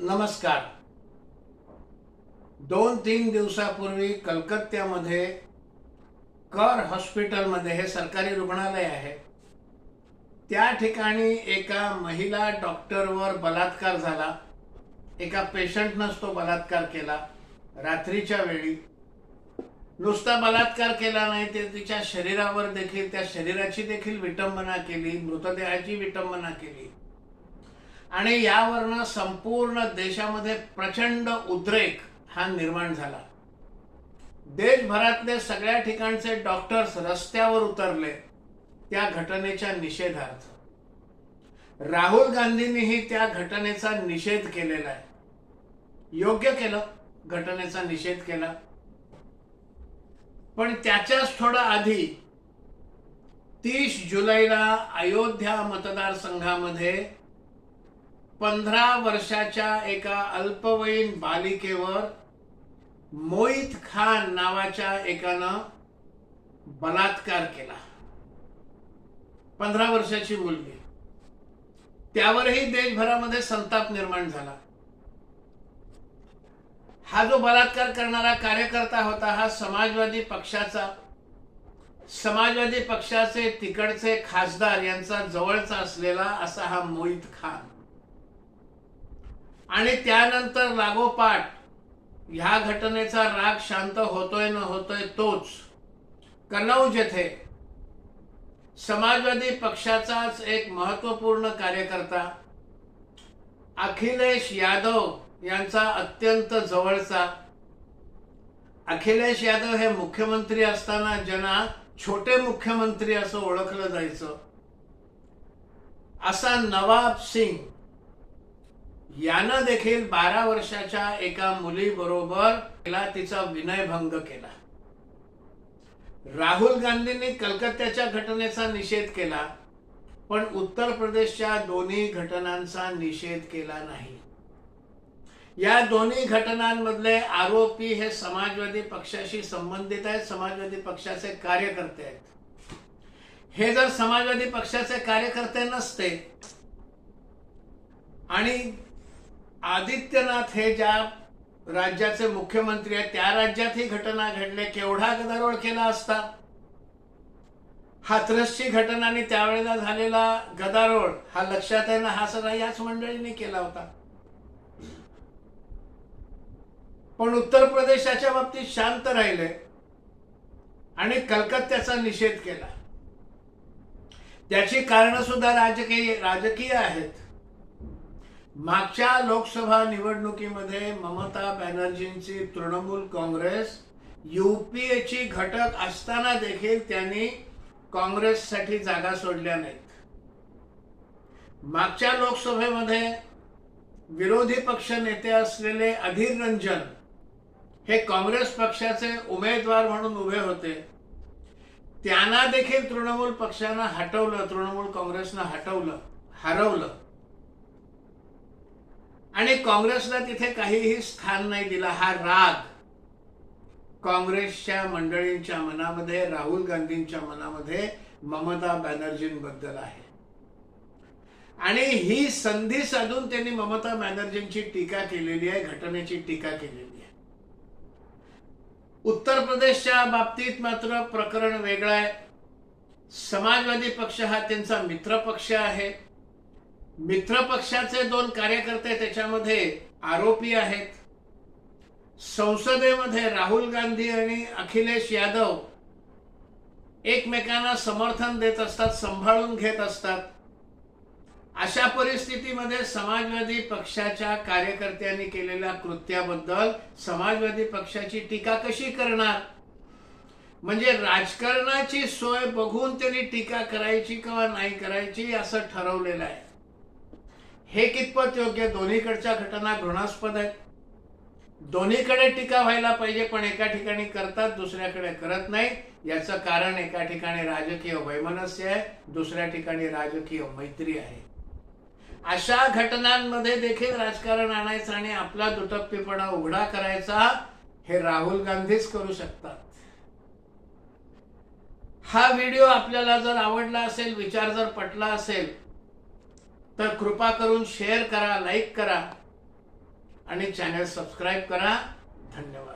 नमस्कार. 2-3 दिवसापूर्वी कलकत्त्यामध्ये कर हॉस्पिटलमध्ये, हे सरकारी रुग्णालय आहे, त्या ठिकाणी एका महिला डॉक्टरवर बलात्कार झाला. एका पेशंटनंच तो बलात्कार केला रात्रीच्या वेळी. नुसता बलात्कार केला नाही, ते तिच्या शरीरावर देखील, त्या शरीराची देखील विटंबना केली, मृतदेहाची विटंबना केली. आणि यावरनं संपूर्ण देशामध्ये प्रचंड उद्रेक हा निर्माण झाला. देशभरातले सगळ्या ठिकाणचे डॉक्टर्स रस्त्यावर उतरले त्या घटनेच्या निषेधार्थ. राहुल गांधींनीही त्या घटनेचा निषेध केलेला आहे. योग्य केलं, घटनेचा निषेध केला. पण त्याच्याच थोडं आधी 30 जुलैला अयोध्या मतदारसंघामध्ये 15 वर्षाच्या एका अल्पवयीन बालिकेवर मोईत खान नावाच्या एकानं बलात्कार केला. 15 वर्षाची मुलगी. त्यावरही देशभरामध्ये संताप निर्माण झाला. हा जो बलात्कार करणारा कार्यकर्ता होता, हा समाजवादी पक्षाचे तिकडचे खासदार यांचा जवळचा असलेला असा हा मोईत खान. आणि त्यानंतर लागोपाठ ह्या घटनेचा राग शांत होतोय न होतोय तोच कनौज येथे समाजवादी पक्षाचाच एक महत्वपूर्ण कार्यकर्ता अखिलेश यादव यांचा अत्यंत जवळचा. अखिलेश यादव हे मुख्यमंत्री असताना ज्यांना छोटे मुख्यमंत्री असं ओळखलं जायचं, असा नवाब सिंग यानं देखील 12 वर्षाच्या एका मुलीबरोबर तिचा विनयभंग केला. राहुल गांधींनी कलकत्त्याच्या घटनेचा निषेध केला, पण उत्तर प्रदेशच्या दोन्ही घटनांचा निषेध केला नाही. या दोन्ही घटनांमधले आरोपी हे समाजवादी पक्षाशी संबंधित आहेत, समाजवादी पक्षाचे कार्यकर्ते आहेत. हे जर समाजवादी पक्षाचे कार्यकर्ते नसते आणि आदित्यनाथ हे ज्या राज्याचे मुख्यमंत्री आहेत त्या राज्यात ही घटना घडली, केवढा गदारोळ केला असता. हाथरसची घटना आणि त्यावेळेला झालेला गदारोळ हा लक्षात आहे ना, हा सगळा याच मंडळींनी केला होता. पण उत्तर प्रदेशाच्या बाबतीत शांत राहिले आणि कलकत्त्याचा निषेध केला. त्याची कारण सुद्धा राजकीय आहेत. मागच्या लोकसभा निवडणुकीमध्ये ममता बॅनर्जींची तृणमूल काँग्रेस यूपीएची घटक असताना देखील त्यांनी काँग्रेससाठी जागा सोडल्या नाहीत. मागच्या लोकसभेमध्ये विरोधी पक्ष नेते असलेले अधीर रंजन हे काँग्रेस पक्षाचे उमेदवार म्हणून उभे होते. त्यांना देखील तृणमूल पक्षानं हटवलं, तृणमूल काँग्रेसनं हरवलं आणि काँग्रेसला तिथे काहीही स्थान नाही दिला. हा राग काँग्रेसच्या मंडळींच्या मनामध्ये, राहुल गांधींच्या मनामध्ये ममता बॅनर्जींबद्दल आहे. आणि ही संधी साधून त्यांनी ममता बॅनर्जींची टीका केलेली आहे, घटनेची टीका केलेली आहे. उत्तर प्रदेशच्या बाबतीत मात्र प्रकरण वेगळं आहे. समाजवादी पक्ष हा त्यांचा मित्र पक्ष आहे. मित्र पक्षाचे 2 कार्यकर्ते त्याच्यामध्ये आरोपी आहेत. संसदेमध्ये राहुल गांधी आणि अखिलेश यादव एकमेकांना समर्थन देत असतात, सांभाळून घेत असतात. अशा परिस्थितीमध्ये समाजवादी पक्षाच्या कार्यकर्त्यांनी केलेल्या कृत्याबद्दल समाजवादी पक्षाची टीका कशी करणार? म्हणजे राजकारणाची सोय बघून त्यांनी टीका करायची किंवा नाही करायची असं ठरवलेलं आहे. हे कितपत योग्य? दोन्हीकडच्या घटना घृणास्पद आहेत. दोन्हीकडे टीका व्हायला पाहिजे, पण एका ठिकाणी करतात, दुसऱ्याकडे करत नाही. याचं कारण एका ठिकाणी राजकीय वैमनस्य आहे, दुसऱ्या ठिकाणी राजकीय मैत्री आहे. अशा घटनांमध्ये देखील राजकारण आणायचं आणि आपला दुटप्पीपणा उघडा करायचा हे राहुल गांधीच करू शकतात. हा व्हिडिओ आपल्याला जर आवडला असेल, विचार जर पटला असेल, तर कृपा करून शेअर करा, लाईक करा आणि चॅनल सबस्क्राईब करा. धन्यवाद.